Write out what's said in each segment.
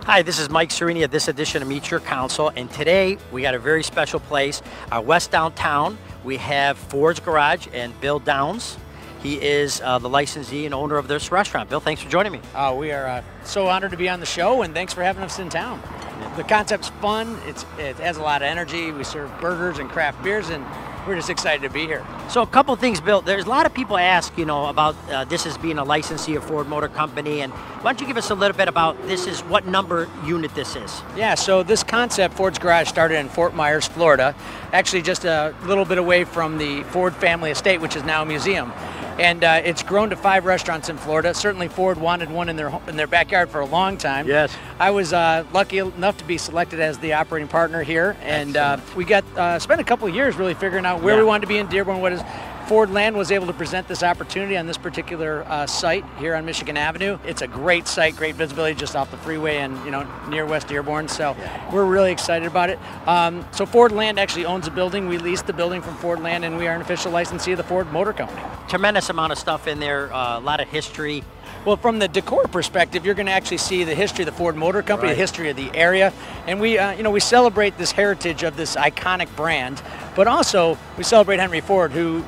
Hi, this is Mike Serini of this edition of Meet Your Council, and today we got a very special place. West downtown, we have Ford's Garage and Bill Downs. He is the licensee and owner of this restaurant. Bill, thanks for joining me. We are so honored to be on the show, and thanks for having us in town. The concept's fun, it has a lot of energy. We serve burgers and craft beers, and we're just excited to be here. So a couple of things, Bill. There's a lot of people ask, about this as being a licensee of Ford Motor Company, and why don't you give us a little bit about what number unit this is? Yeah, so this concept, Ford's Garage, started in Fort Myers, Florida, actually just a little bit away from the Ford family estate, which is now a museum. And it's grown to 5 restaurants in Florida. Certainly Ford wanted one in their backyard for a long time. Yes. I was lucky enough to be selected as the operating partner here, and we got spent a couple of years really figuring out where we wanted to be in Dearborn. Ford Land was able to present this opportunity on this particular site here on Michigan Avenue. It's a great site, great visibility just off the freeway and near West Dearborn. So we're really excited about it. So Ford Land actually owns the building. We leased the building from Ford Land, and we are an official licensee of the Ford Motor Company. Tremendous amount of stuff in there, a lot of history. Well, from the decor perspective, you're going to actually see the history of the Ford Motor Company, the history of the area, and we celebrate this heritage of this iconic brand, but also we celebrate Henry Ford, who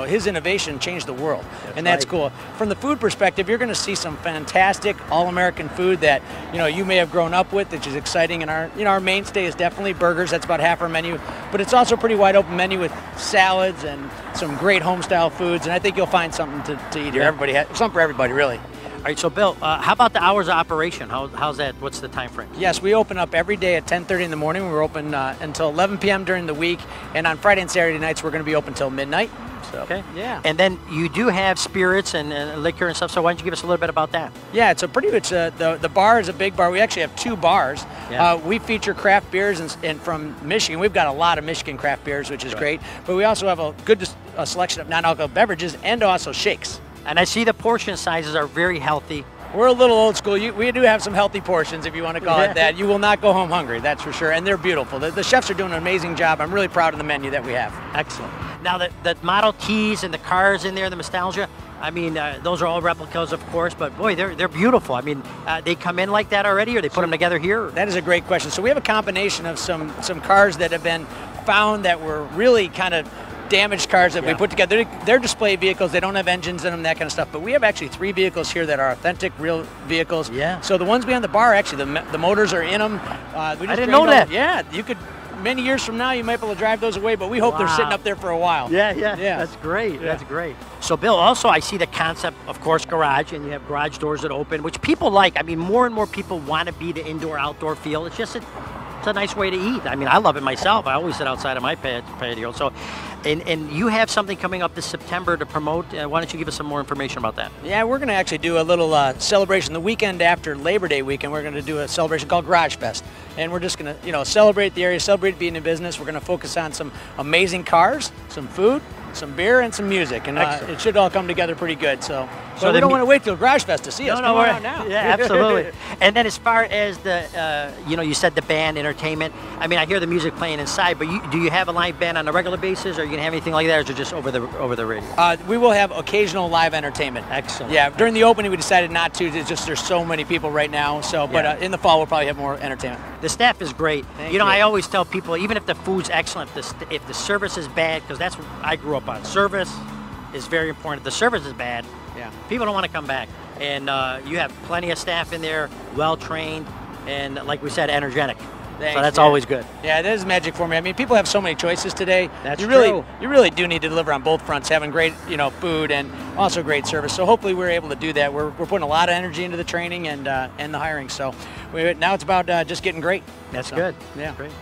his innovation changed the world, and that's cool. From the food perspective, you're going to see some fantastic all-American food that you may have grown up with, which is exciting. And our mainstay is definitely burgers. That's about half our menu, but it's also a pretty wide open menu with salads and some great home-style foods. And I think you'll find something to eat here. Something for everybody, really. All right, so Bill, how about the hours of operation? How's that? What's the time frame? Yes, we open up every day at 10:30 in the morning. We're open until 11 p.m. during the week, and on Friday and Saturday nights we're going to be open until midnight. So, okay. Yeah. And then you do have spirits and liquor and stuff. So why don't you give us a little bit about that? Yeah, it's a pretty much the bar is a big bar. We actually have 2 bars. Yeah. We feature craft beers and from Michigan. We've got a lot of Michigan craft beers, which is great. But we also have a good selection of non-alcoholic beverages and also shakes. And I see the portion sizes are very healthy. We're a little old school. We do have some healthy portions, if you want to call it that. You will not go home hungry, that's for sure. And they're beautiful. The chefs are doing an amazing job. I'm really proud of the menu that we have. Excellent. Now, the Model Ts and the cars in there, the nostalgia, I mean, those are all replicas, of course, but boy, they're beautiful. I mean, they come in like that already, or they put them together here? That is a great question. So we have a combination of some cars that have been found that were really kind of damaged cars that we put together. They're display vehicles. They don't have engines in them, that kind of stuff. But we have actually 3 vehicles here that are authentic, real vehicles. Yeah. So the ones behind the bar, actually, the motors are in them. I didn't know that. Yeah, you could. Many years from now, you might be able to drive those away, but we hope they're sitting up there for a while. Yeah. That's great. Yeah. That's great. So, Bill, also I see the concept, of course, garage, and you have garage doors that open, which people like. I mean, more and more people want to be the indoor-outdoor feel. It's just it's a nice way to eat. I mean, I love it myself. I always sit outside of my patio. So, and you have something coming up this September to promote. Why don't you give us some more information about that? Yeah, we're going to actually do a little celebration the weekend after Labor Day weekend. We're going to do a celebration called Garage Fest, and we're just going to celebrate the area, celebrate being in business. We're going to focus on some amazing cars, some food, some beer, and some music, and it should all come together pretty good. So we don't want to wait till Garage Fest to see us. No, we're out now. Yeah, absolutely. And then as far as the, you said the band entertainment. I mean, I hear the music playing inside, but do you have a live band on a regular basis? Are you gonna have anything like that, or is it just over the radio? We will have occasional live entertainment. Excellent. Yeah, during the opening we decided not to. It's just there's so many people right now. So, but in the fall we'll probably have more entertainment. The staff is great. Thank you. I always tell people, even if the food's excellent, if the service is bad, because that's what I grew up on. Service is very important. If the service is bad, people don't want to come back. And you have plenty of staff in there, well trained, and like we said, energetic. Thanks, so that's always good. Yeah, that is magic for me. I mean, people have so many choices today. That's true. You really do need to deliver on both fronts, having great, food and also great service. So hopefully we're able to do that. We're putting a lot of energy into the training and the hiring. So now it's about just getting great. That's good. Yeah, great.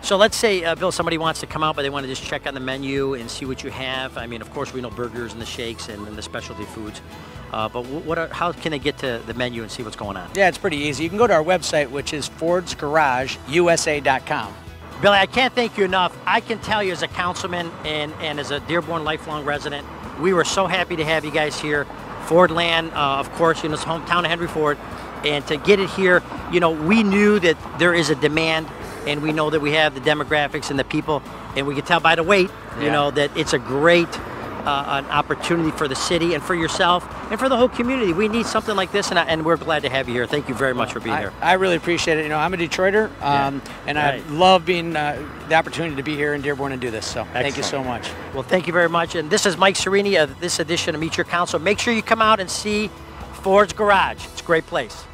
So let's say, Bill, somebody wants to come out, but they want to just check on the menu and see what you have. I mean, of course, we know burgers and the shakes and the specialty foods. But how can they get to the menu and see what's going on? Yeah, it's pretty easy. You can go to our website, which is fordsgarageusa.com. Billy, I can't thank you enough. I can tell you as a councilman and as a Dearborn lifelong resident, we were so happy to have you guys here. Ford Land, of course, it's hometown of Henry Ford. And to get it here, we knew that there is a demand, and we know that we have the demographics and the people, and we can tell by the weight, that it's a great an opportunity for the city and for yourself and for the whole community. We need something like this, and we're glad to have you here. Thank you very much for being here. I really appreciate it. You know, I'm a Detroiter, and I love being the opportunity to be here in Dearborn and do this. So thank you so much. Well, thank you very much. And this is Mike Cerini of this edition of Meet Your Council. Make sure you come out and see Ford's Garage. It's a great place.